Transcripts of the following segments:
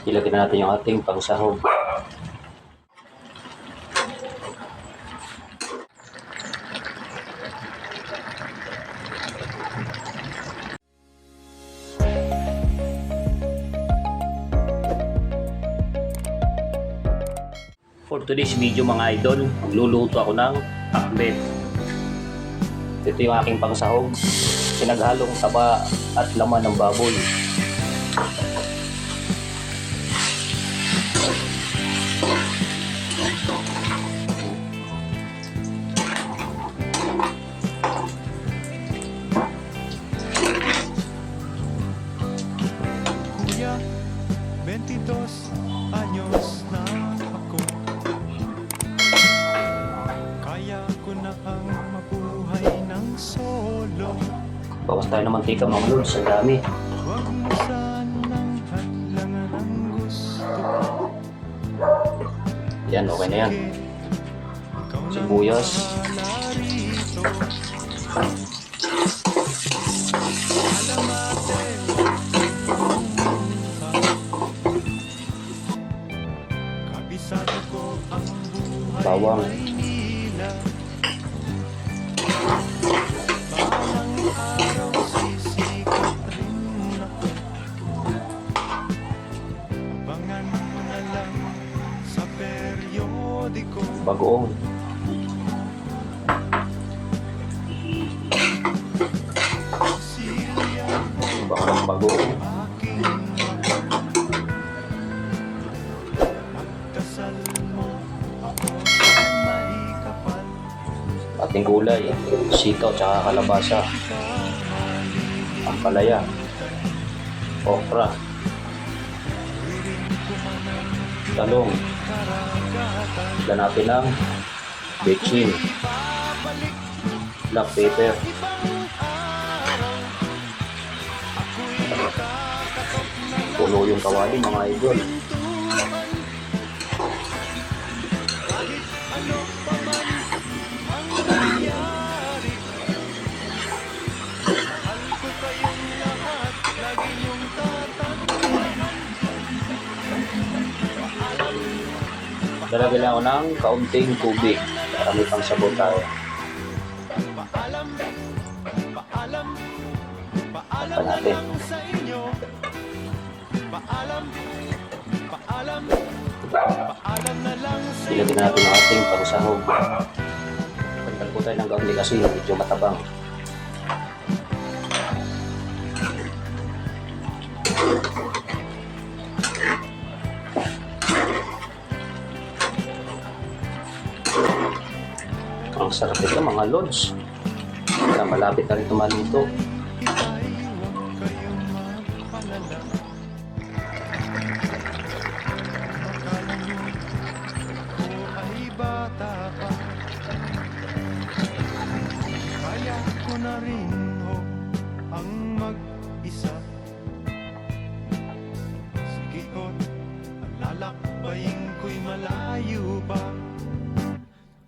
Ilagay na natin yung ating pangsahog. For today's video mga idol, magluluto ako ng pakbet. Ito yung aking pangsahog, pinaghalong taba at laman ng baboy. Kuya, 22 anyos na ako. Kaya ko na ang mabuhay ng solo. Bawas tayo ng mantika mga lods, ang dami. Huwag mo sanang hadlangan ang gusto ko. Yan, okay na yan. Ikaw na Sibuyas. bahala rito. Alam natin kung kabisado ko ang buhay Bawang. Maynila. Balang araw sisikat rin ako. Abangan mo na lang sa periodiko. Bagoong. Silya Baka ng bagoong. aking mahal. Pagdasal mo ako sa maikapal. Ating gulay, sitaw tsaka kalabasa. Ampalaya. Okra. Talong. Ilan natin ng bechin. Black pepper. Puno yung kawali mga idol. Lalagyan lang ako ng kaunting tubig para may pang sabon tayo. Takpan natin. Ilagyan natin ang ating pangsahog. Pagkal po tayo ng gauli kasi medyo matabang. Ang sarap ito mga lods. Kaya malapit na rin tumaluto. Kaya ko na rin ho ang mag-isa. Sige ho't ang lalakbayin ko'y malayo pa.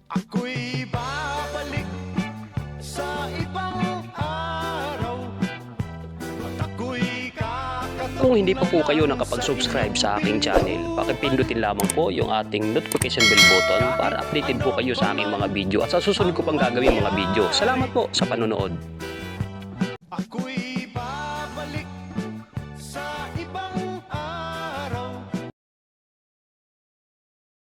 Ako'y babalik sa ibang araw. At ako'y kakatok. Kung hindi pa po kayo nakapag-subscribe sa aking channel, pakipindutin lamang po yung ating notification bell button para updated po kayo sa aking mga video at sa susunod ko pang gagawin mga video. Salamat po sa panonood. Ako'y